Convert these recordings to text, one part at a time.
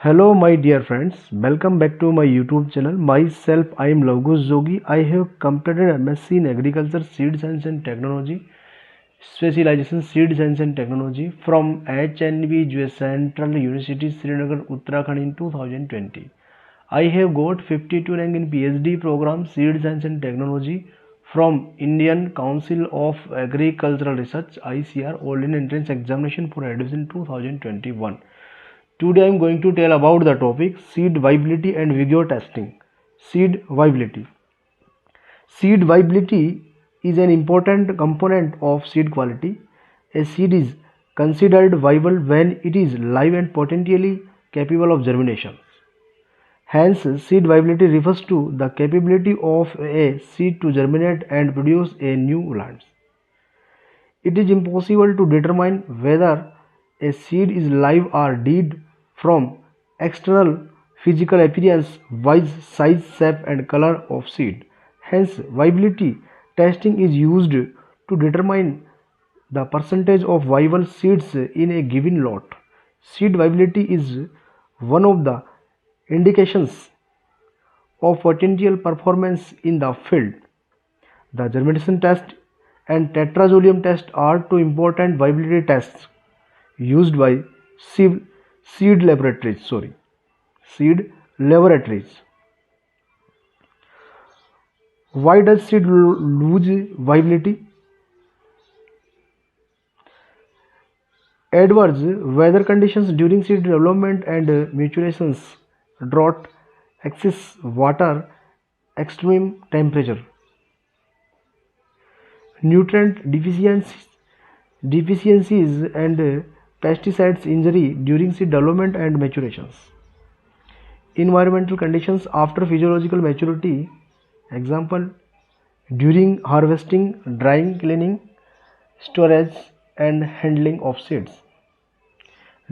Hello my dear friends, welcome back to my YouTube channel. Myself, I am Lavgush Jogi. I have completed MSc in Agriculture, Seed Science and Technology, Specialization Seed Science and Technology from HNB Central University, Srinagar, Uttarakhand in 2020. I have got 52 rank in PhD program Seed Science and Technology from Indian Council of Agricultural Research ICR All Indian Entrance Examination for Admission 2021. Today I am going to tell about the topic seed viability and vigor testing. Seed viability. Seed viability is an important component of seed quality. A seed is considered viable when it is live and potentially capable of germination. Hence, seed viability refers to the capability of a seed to germinate and produce a new plant. It is impossible to determine whether a seed is live or dead from external physical appearance, size, shape and color of seed. Hence, viability testing is used to determine the percentage of viable seeds in a given lot. Seed viability is one of the indications of potential performance in the field. The germination test and Tetrazolium test are two important viability tests used by seed laboratories. Seed laboratories. Why does seed lose viability? Adverse weather conditions during seed development and maturations, drought, excess water, extreme temperature, nutrient deficiencies and pesticides injury during seed development and maturations. Environmental conditions after physiological maturity, example during harvesting, drying, cleaning, storage and handling of seeds.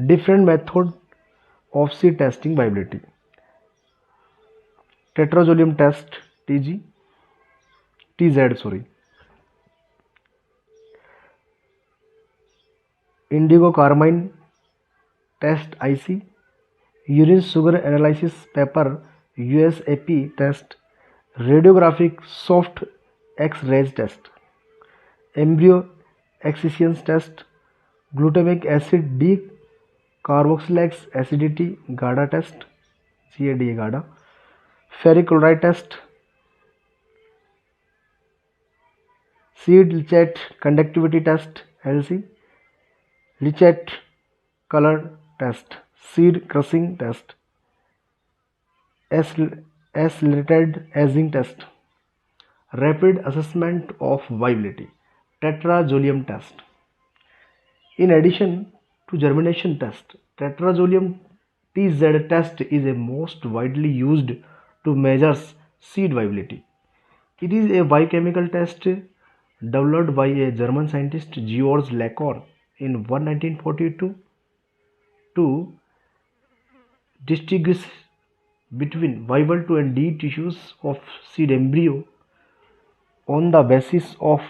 Different method of seed testing viability. Tetrazolium test TZ. Indigo carmine test IC. Urine sugar analysis paper USAP test. Radiographic soft X-rays test. Embryo excision test. Glutamic acid decarboxylates acidity GADA test, GADA. Ferric chloride test. Seed lichet conductivity test LC. Lichet color test. Seed crushing test. Accelerated aging test. Rapid assessment of viability. Tetrazolium test. In addition to germination test, Tetrazolium TZ test is a most widely used to measure seed viability. It is a biochemical test developed by a German scientist Georg Lacour in 1942 to distinguish between viable to and dead tissues of seed embryo on the basis of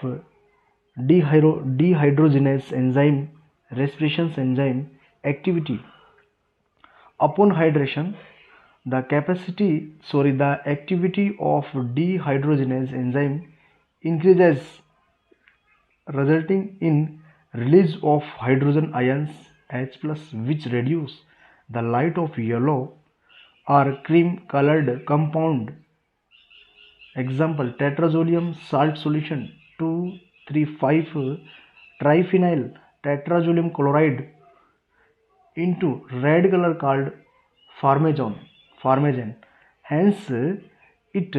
dehydrogenase enzyme, respiration enzyme activity. Upon hydration, the activity of dehydrogenase enzyme increases, resulting in release of hydrogen ions H+, which reduce the light of yellow or cream colored compound. Example, tetrazolium salt solution 2,3,5 triphenyl tetrazolium chloride into red color called pharmagen. Hence, it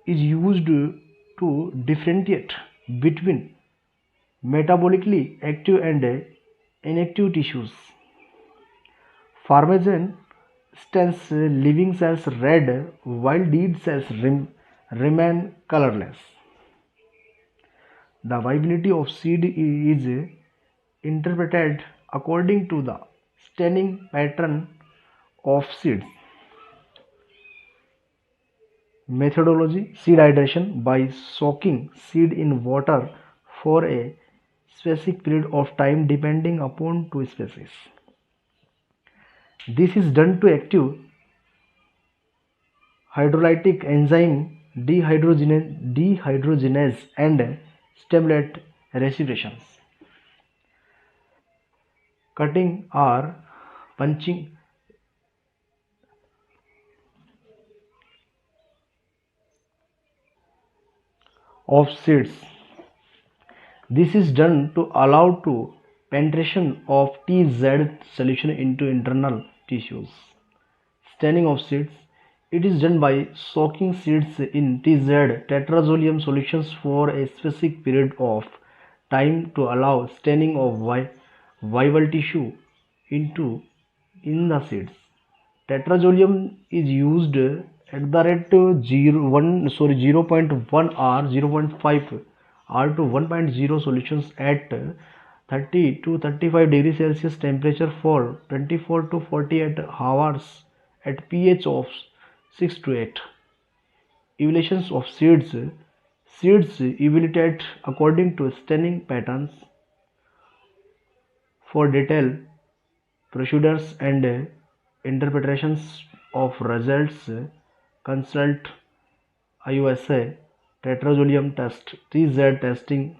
is used to differentiate between metabolically active and inactive tissues. Pharmagen stains living cells red while dead cells remain colorless. The viability of seed is interpreted according to the staining pattern of seeds. Methodology: seed hydration by soaking seed in water for a specific period of time depending upon two species. This is done to active hydrolytic enzyme dehydrogenase and stimulate respirations. Cutting or punching of seeds. This is done to allow to penetration of TZ solution into internal tissues. Staining of seeds. It is done by soaking seeds in TZ tetrazolium solutions for a specific period of time to allow staining of viable tissue into in the seeds. Tetrazolium is used at the rate 0.1 or 0.5 or to 1.0 solutions at 30 to 35 degrees Celsius temperature for 24 to 48 hours at pH of 6 to 8. Evaluations of seeds. Seeds evaluated according to staining patterns. For detailed procedures and interpretations of results, consult IUSA Tetrazolium test, TZ testing,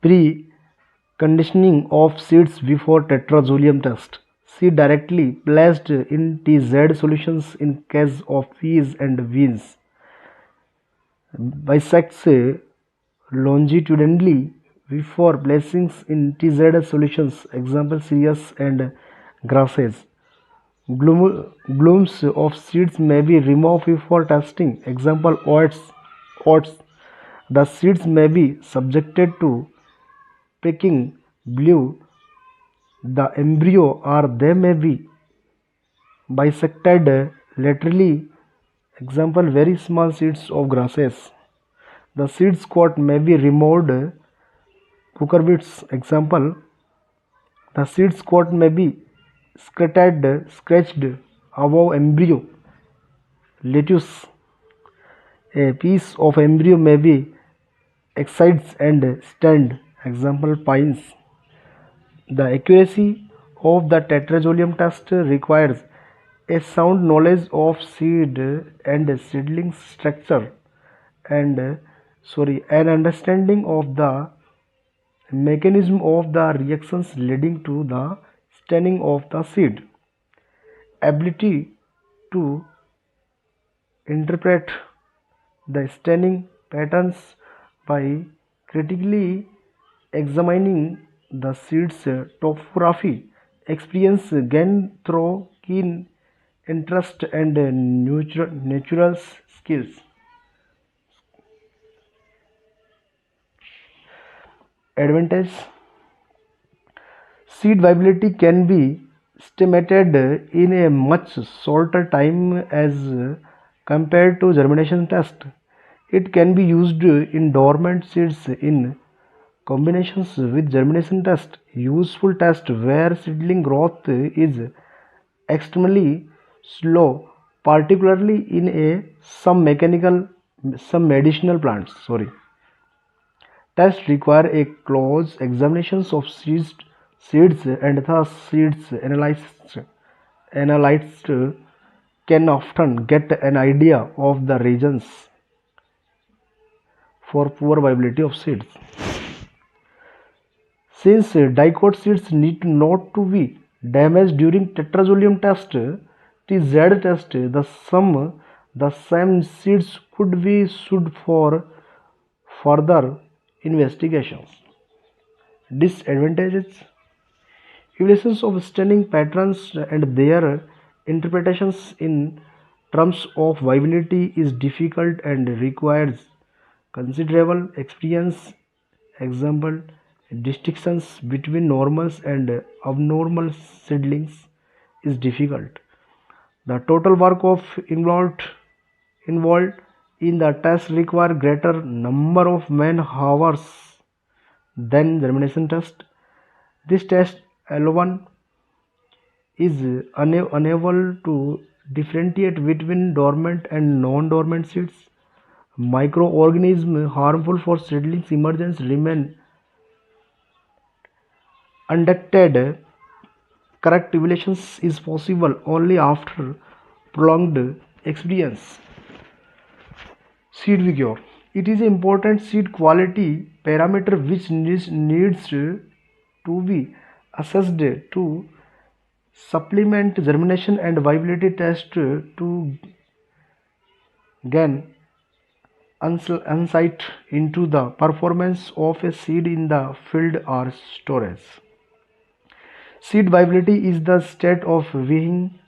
pre-conditioning of seeds before Tetrazolium test. Seed directly placed in TZ solutions in case of peas and beans. Bisects longitudinally before placing in TZ solutions, example cereals and grasses. Blooms of seeds may be removed before testing, example oats. The seeds may be subjected to picking blue the embryo or they may be bisected laterally, example very small seeds of grasses. The seed coat may be removed, cucurbits, example. The seed coat may be scratched above embryo. Lettuce. A piece of embryo may be excised and stained. Example pines. The accuracy of the tetrazolium test requires a sound knowledge of seed and seedling structure and an understanding of the mechanism of the reactions leading to the staining of the seed. Ability to interpret the staining patterns by critically examining the seed's topography. Experience gained through keen interest and natural skills. Advantage. Seed viability can be estimated in a much shorter time as compared to germination test. It can be used in dormant seeds in combinations with germination test. Useful test where seedling growth is extremely slow, particularly in some medicinal plants. Tests require a close examination of seeds and the seeds analysts can often get an idea of the reasons for poor viability of seeds. Since dicot seeds need not to be damaged during tetrazolium test, TZ test, the same seeds could be used for further investigations. Disadvantages. Evaluations of staining patterns and their interpretations in terms of viability is difficult and requires considerable experience. Example, distinctions between normals and abnormal seedlings is difficult. The total work of involved in the test require greater number of man hours than germination test. This test alone is unable to differentiate between dormant and non-dormant seeds. Microorganisms harmful for seedlings emergence remain Unducted correct evaluations is possible only after prolonged experience. Seed vigor. It is an important seed quality parameter which needs to be assessed to supplement germination and viability test to gain insight into the performance of a seed in the field or storage. Seed viability is the state of being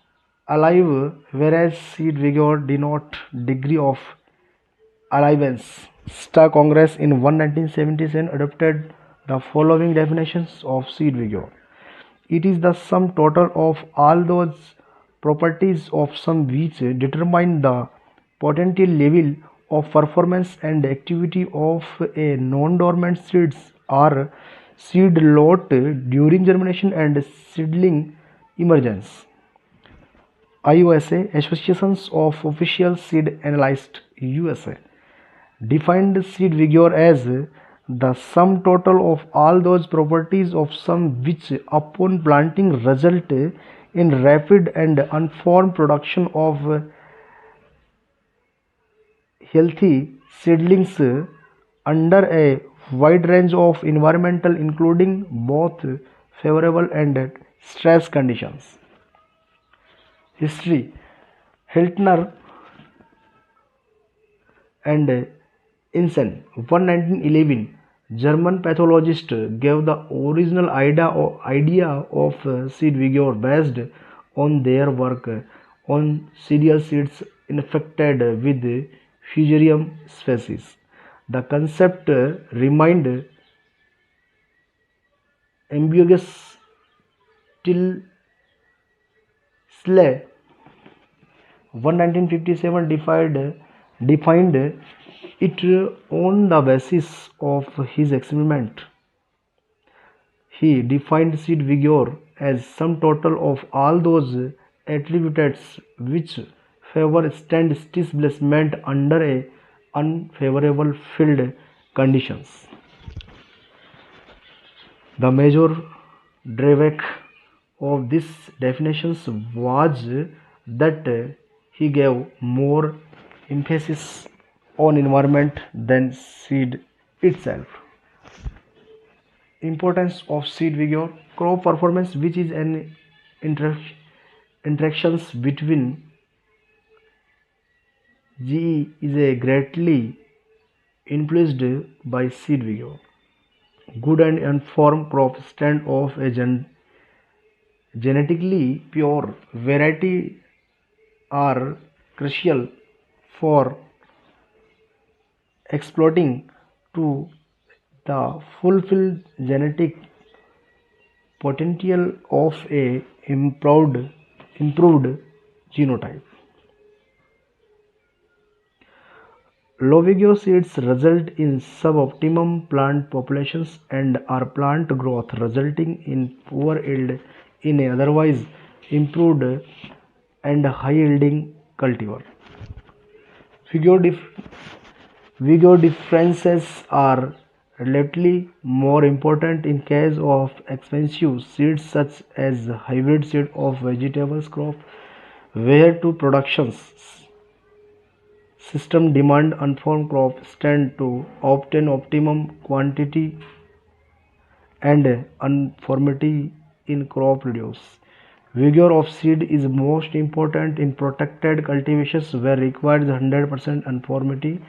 alive, whereas seed vigor denotes degree of aliveness. Star Congress in 1977 adopted the following definitions of seed vigor. It is the sum total of all those properties of some which determine the potential level of performance and activity of a non-dormant seeds or seed lot during germination and seedling emergence. IOSA Associations of Official Seed Analysts USA defined seed vigor as the sum total of all those properties of some which upon planting result in rapid and uniform production of healthy seedlings under a wide range of environmental including both favorable and stress conditions. History. Hiltner and Insen, 1911, German pathologist, gave the original idea of seed vigor based on their work on cereal seeds infected with Fusarium species. The concept remained ambiguous till Slay 1957 defined it on the basis of his experiment. He defined seed vigor as sum total of all those attributes which favor stand-still placement under a unfavorable field conditions. The major drawback of this definitions was that he gave more emphasis on environment than seed itself. Importance of seed vigor. Crop performance, which is an interactions between GE, is a greatly influenced by seed vigor. Good and informed crop stand of a genetically pure variety are crucial for exploiting to the fulfilled genetic potential of a improved genotype. Low vigor seeds result in suboptimum plant populations and are plant growth, resulting in poor yield in a otherwise improved and high yielding cultivar. Vigor differences are relatively more important in case of expensive seeds such as hybrid seed of vegetables crop, where two production system demand unformed crops tend to obtain optimum quantity and uniformity in crop produce. Vigor of seed is most important in protected cultivations where requires 100% uniformity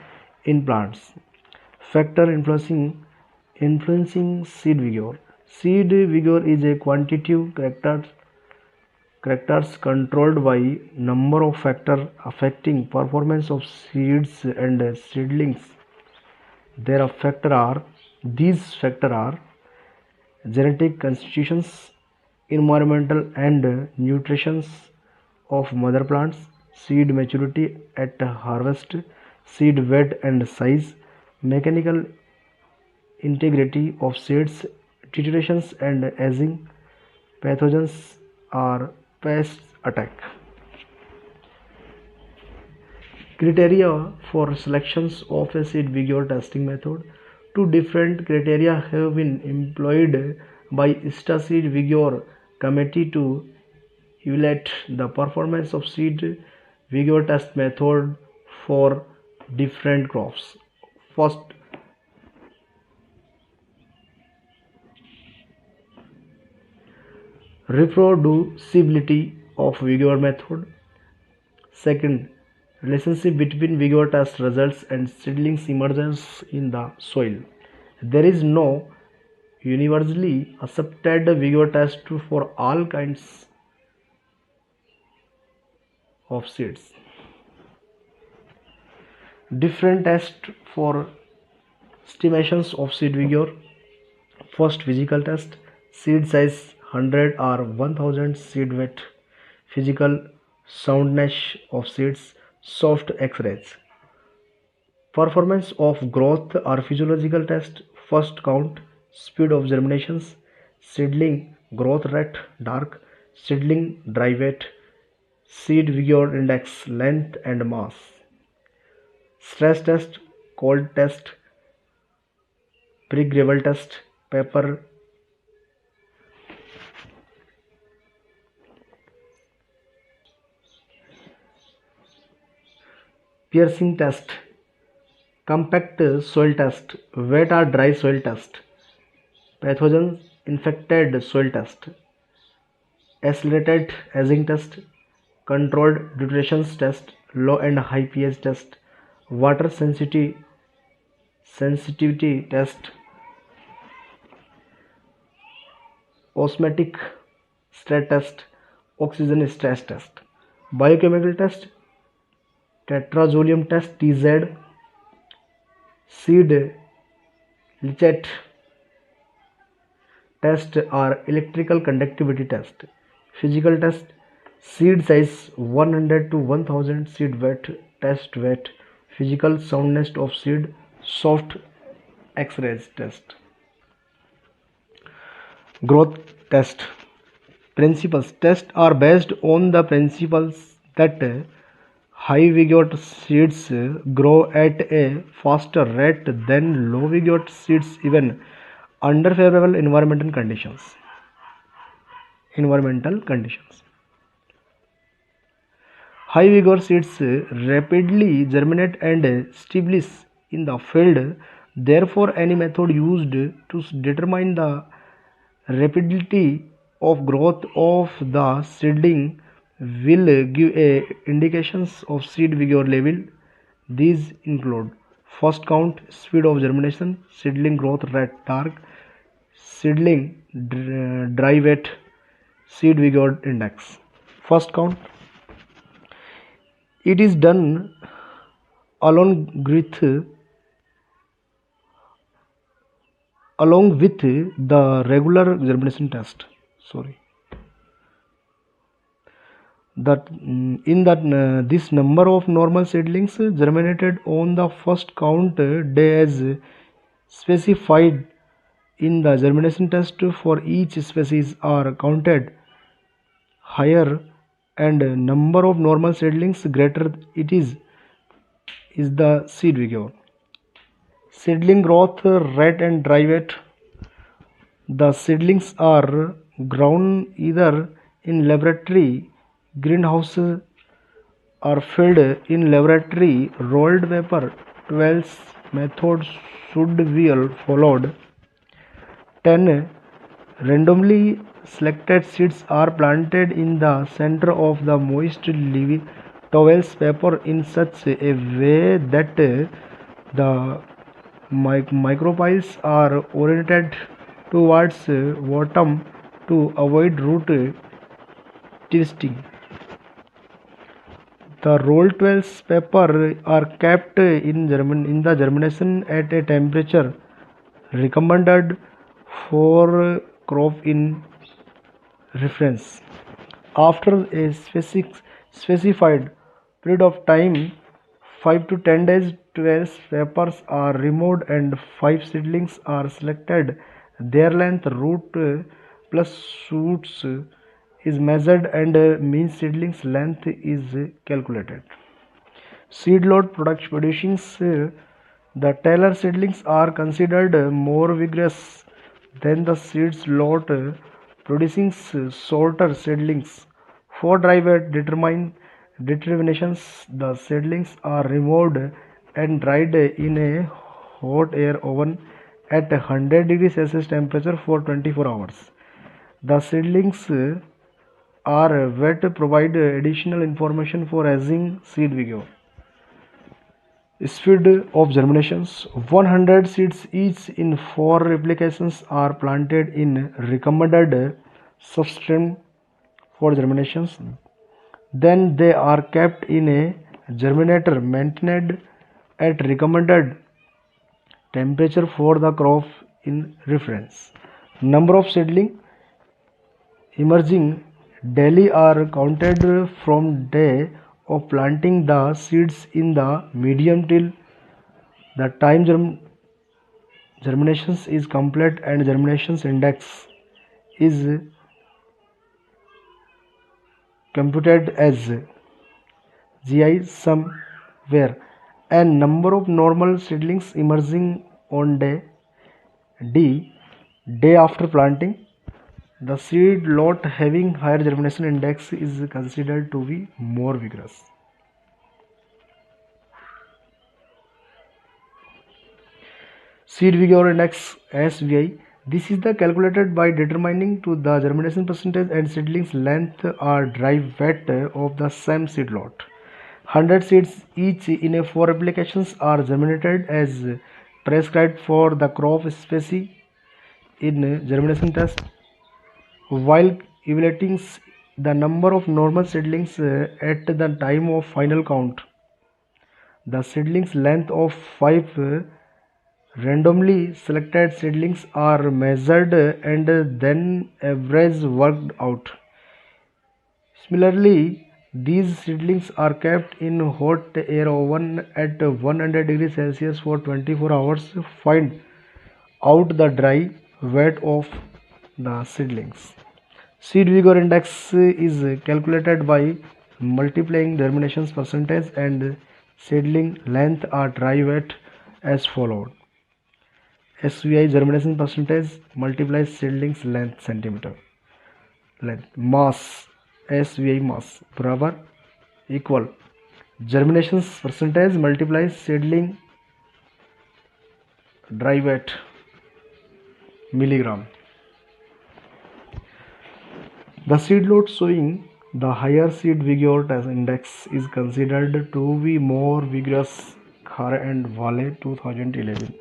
in plants. Factor influencing seed vigor. Seed vigor is a quantitative characters controlled by number of factors affecting performance of seeds and seedlings. These factors are genetic constitutions, environmental and nutrition of mother plants, seed maturity at harvest, seed weight and size, mechanical integrity of seeds, deteriorations and aging, pathogens or pest attack. Criteria for selections of a seed vigor testing method. Two different criteria have been employed by Seed Vigor committee to evaluate the performance of seed vigor test method for different crops. First, reproducibility of vigor method. Second, relationship between vigor test results and seedlings emergence in the soil. There is no universally accepted vigor test for all kinds of seeds. Different tests for estimations of seed vigor. First, physical test: seed size 100 or 1000, seed weight, physical soundness of seeds, soft X-rays. Performance of growth or physiological test: first, count, speed of germinations, seedling growth rate, dark, seedling dry weight, seed vigor index, length and mass. Stress test, cold test, pre-gravel test, paper piercing test, compact soil test, wet or dry soil test, pathogen infected soil test, accelerated aging test, controlled nutrition test, low and high pH test, water sensitivity test, osmotic stress test, oxygen stress test, biochemical test, Tetrazolium test, TZ, seed lichet test or electrical conductivity test. Physical test: seed size 100 to 1000, seed weight, test weight, physical soundness of seed, soft X-rays test. Growth test. Principles: tests are based on the principles that high vigor seeds grow at a faster rate than low vigor seeds even under favorable environmental conditions. High vigor seeds rapidly germinate and establish in the field. Therefore, any method used to determine the rapidity of growth of the seedling will give a indications of seed vigor level. These include: first, count, speed of germination, seedling growth rate, dark, seedling dry weight, seed vigor index. First count. It is done along with the regular germination test. This number of normal seedlings germinated on the first count day as specified in the germination test for each species are counted higher, and number of normal seedlings greater it is the seed vigor. Seedling growth rate and dry weight. The seedlings are grown either in laboratory greenhouses or filled in laboratory rolled paper. 12 methods should be followed. 10. Randomly selected seeds are planted in the center of the moist leafy towels paper in such a way that the micropiles are oriented towards bottom to avoid root twisting. The rolled 12 paper are kept in the germination at a temperature recommended for crop in reference. After a specified period of time, 5 to 10 days, 12 papers are removed and 5 seedlings are selected. Their length, root plus shoots is measured and mean seedlings length is calculated. Seed load producing the taller seedlings are considered more vigorous Then the seeds lot producing shorter seedlings. For dry weight determinations, the seedlings are removed and dried in a hot air oven at 100 degrees Celsius temperature for 24 hours. The seedlings are wet provide additional information for raising seed vigor. Speed of germinations 100 seeds each in 4 replications are planted in recommended substratum for germinations. Then they are kept in a germinator maintained at recommended temperature for the crop in reference. Number of seedling emerging daily are counted from day of planting the seeds in the medium till the time germinations is complete and germinations index is computed as GI somewhere and number of normal seedlings emerging on D day after planting. The seed lot having higher germination index is considered to be more vigorous. Seed vigor index SVI. This is the calculated by determining to the germination percentage and seedlings length or dry weight of the same seed lot. 100 seeds each in a 4 applications are germinated as prescribed for the crop species in germination test. While evaluating the number of normal seedlings at the time of final count, the seedlings length of 5 randomly selected seedlings are measured and then average worked out. Similarly, these seedlings are kept in hot air oven at 100 degrees Celsius for 24 hours. Find out the dry weight of the seedlings. Seed vigor index is calculated by multiplying germination percentage and seedling length or dry weight as followed. SVI germination percentage multiplies seedlings length centimeter length mass SVI mass बराबर equal germination percentage multiplies seedling dry weight milligram. The seed lot showing the higher seed vigor index is considered to be more vigorous. Khare and Vale 2011.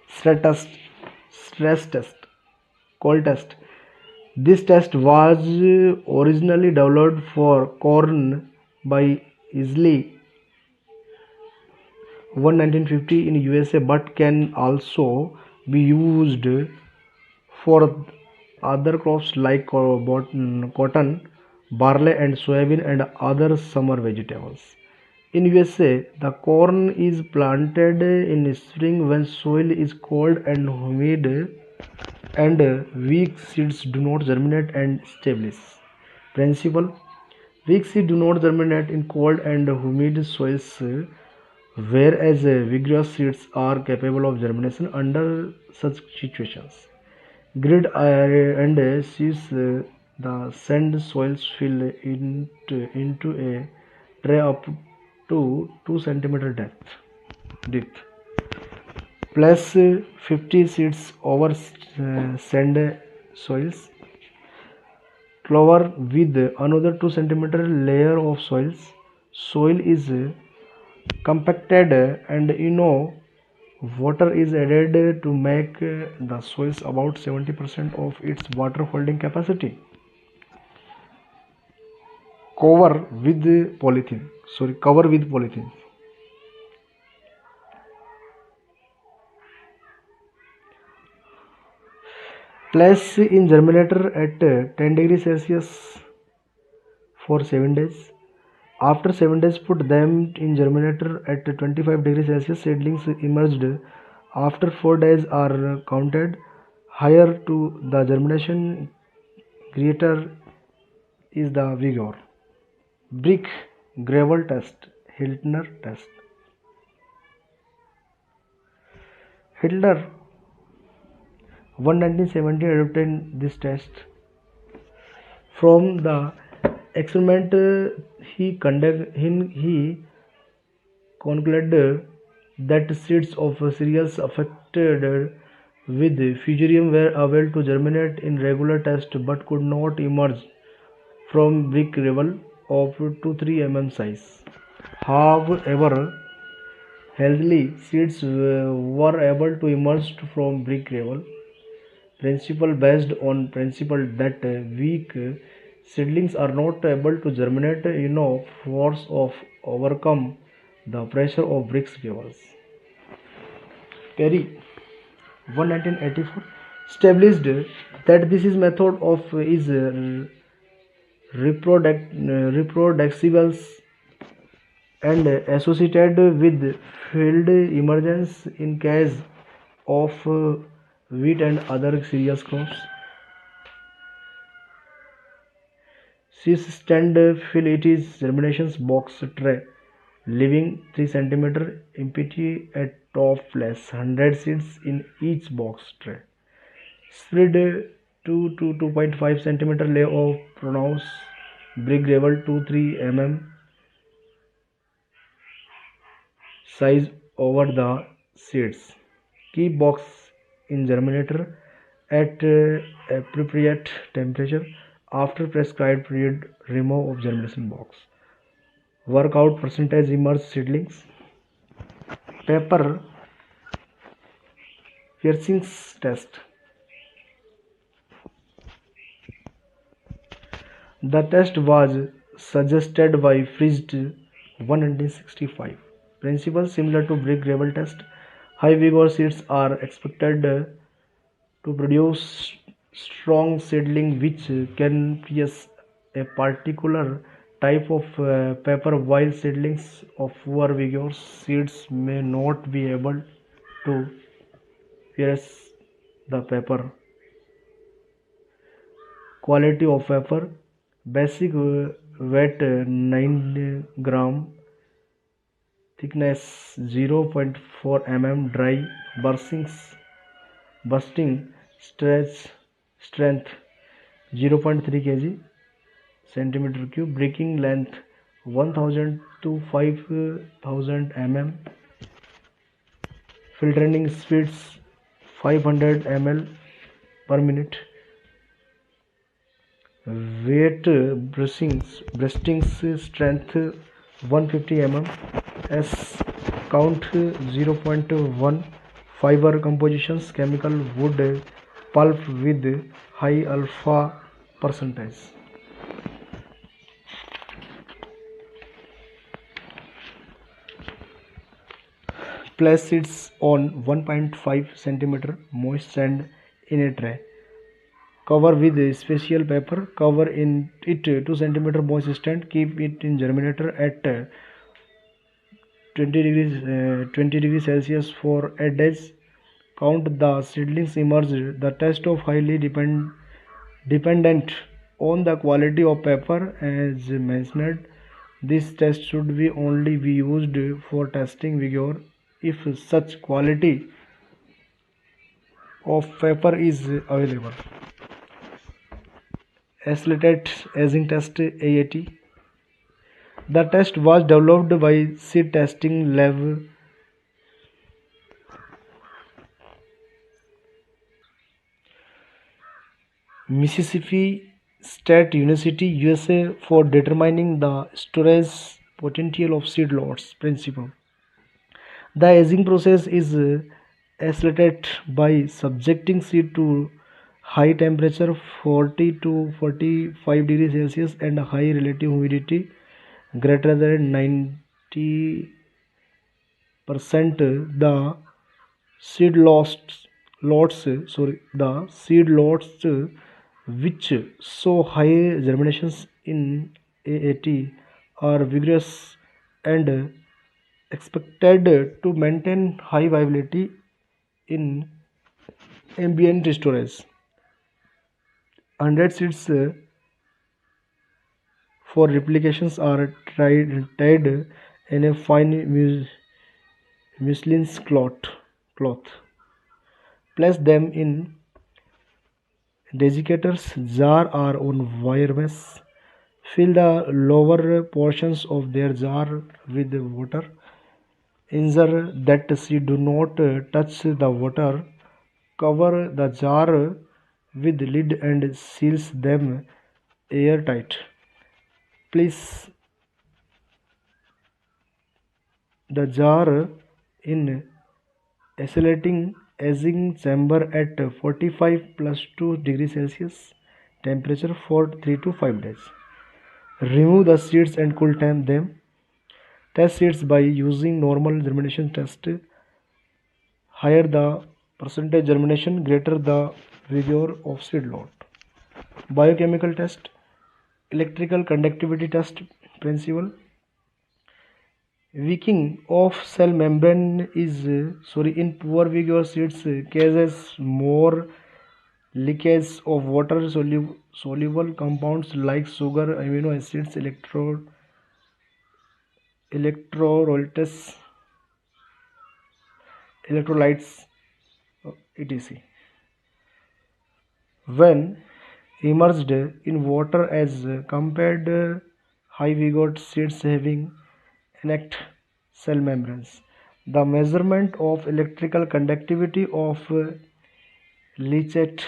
Stress test, cold test. This test was originally developed for corn by Isley 1950 in USA but can also be used for other crops like cotton, barley and soybean and other summer vegetables. In USA, the corn is planted in spring when soil is cold and humid and weak seeds do not germinate and establish. Principle: weak seeds do not germinate in cold and humid soils, whereas vigorous seeds are capable of germination under such situations. Grid and seeds the sand soils fill into a tray up to 2 centimeter depth. Place 50 seeds over sand soils. Cover with another 2 centimeter layer of soils. Soil is compacted and water is added to make the soils about 70% of its water holding capacity. Cover with polythene. Place in germinator at 10 degrees Celsius for 7 days. After 7 days, put them in germinator at 25 degrees Celsius. Seedlings emerged after 4 days are counted. Higher to the germination, greater is the vigor. Brick gravel test, Hiltner test. Hitler One 1970 adopted this test. From the experiment he concluded that seeds of cereals affected with fusarium were able to germinate in regular tests but could not emerge from brick gravel of 2-3 mm size. However, healthy seeds were able to emerge from brick gravel, principle based on principle that weak seedlings are not able to germinate enough force of overcome the pressure of brick gravels. Perry, 1984, established that this is method of is reproducible and associated with field emergence in case of wheat and other cereal crops. Seeds stand fill it is germinations box tray, leaving 3 cm empty at top place 100 seeds in each box tray. Spread 2 to 2.5 cm layer of pronounced brick gravel 2-3 mm size over the seeds. Keep box in germinator at appropriate temperature. After prescribed period, remove of germination box. Workout percentage emerge seedlings. Paper piercings test. The test was suggested by Frisd 1965. Principle similar to brick gravel test. High vigor seeds are expected to produce strong seedling which can pierce a particular type of paper, while seedlings of poor vigor seeds may not be able to pierce the paper. Quality of paper: basic weight 9 gram, thickness 0.4 mm, dry bursting strength 0.3 kg centimeter cube, breaking length 1000 to 5000 mm, filtering speeds 500 ml per minute, weight bursting strength 150 mm, S count 0.1, fiber compositions chemical wood pulp with high alpha percentage. Place seeds on 1.5 cm moist sand in a tray. Cover with a special paper. Cover in it 2 cm moist stand. Keep it in germinator at 20 degrees Celsius for 8 days. Count the seedlings emerged. The test of highly dependent on the quality of paper as mentioned. This test should be only be used for testing vigor if such quality of paper is available. Accelerated aging test AAT. The test was developed by seed testing lab Mississippi State University, USA for determining the storage potential of seed lots. Principle: the aging process is accelerated by subjecting seed to high temperature 40 to 45 degrees Celsius and high relative humidity greater than 90%. The seed the seed lots which show high germinations in AAT are vigorous and expected to maintain high viability in ambient storage. 100 seeds for replications are tied in a fine muslin cloth. Place them in Desiccators jar are on wire mesh. Fill the lower portions of their jar with water. Ensure that seeds do not touch the water. Cover the jar with lid and seals them airtight. Place the jar in accelerating aging chamber at 45 plus 2 degrees Celsius temperature for 3 to 5 days. Remove the seeds and cool them. Test seeds by using normal germination test. Higher the percentage germination, greater the vigor of seed lot. Biochemical test, electrical conductivity test principle. Weakening of cell membrane is in poor vigor seeds causes more leakage of water soluble compounds like sugar, amino acids, electrolytes, electrolytes, etc. When immersed in water as compared high vigor seeds having intact cell membranes. The measurement of electrical conductivity of leachate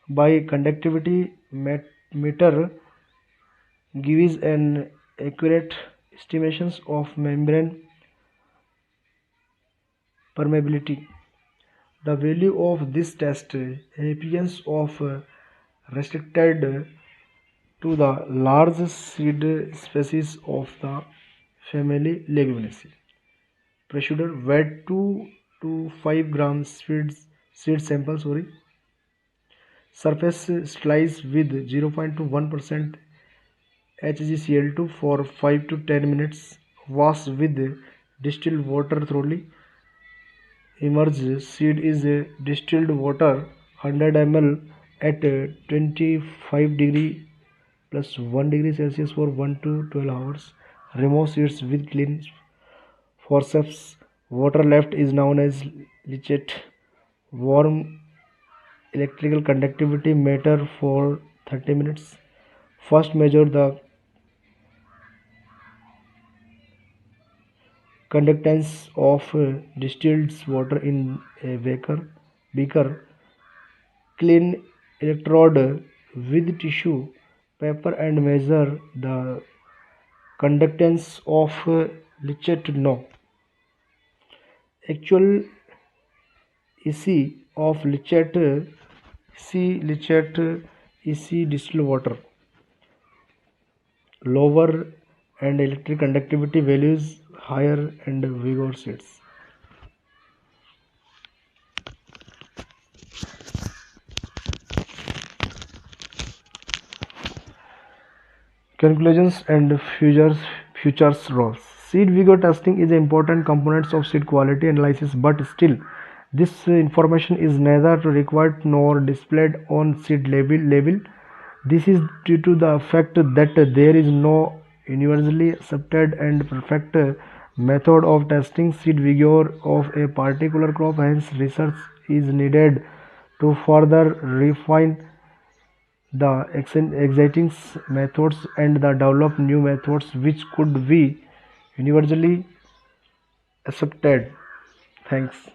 by conductivity meter gives an accurate estimation of membrane permeability. The value of this test happens of restricted to the large seed species of the family Leguminaceae. Procedure: wet 2 to 5 grams seed sample. Surface slice with 0.2 to 1% HgCl2 for 5 to 10 minutes. Wash with distilled water thoroughly. Immerse seed is distilled water 100 ml at 25 degree plus 1 degree Celsius for 1 to 12 hours. Remove seeds with clean forceps. Water left is known as leachate. Warm electrical conductivity meter for 30 minutes. First measure the conductance of distilled water in a beaker. Clean electrode with tissue paper and measure the conductance of leachate. No. Actual EC of leachate, EC distilled water lower and electric conductivity values higher and Vigor seeds. Conclusions and futures roles. Seed vigor testing is an important component of seed quality analysis, but still this information is neither required nor displayed on seed label. This is due to the fact that there is no universally accepted and perfect method of testing seed vigor of a particular crop. Hence, research is needed to further refine the existing methods and the develop new methods which could be universally accepted. Thanks.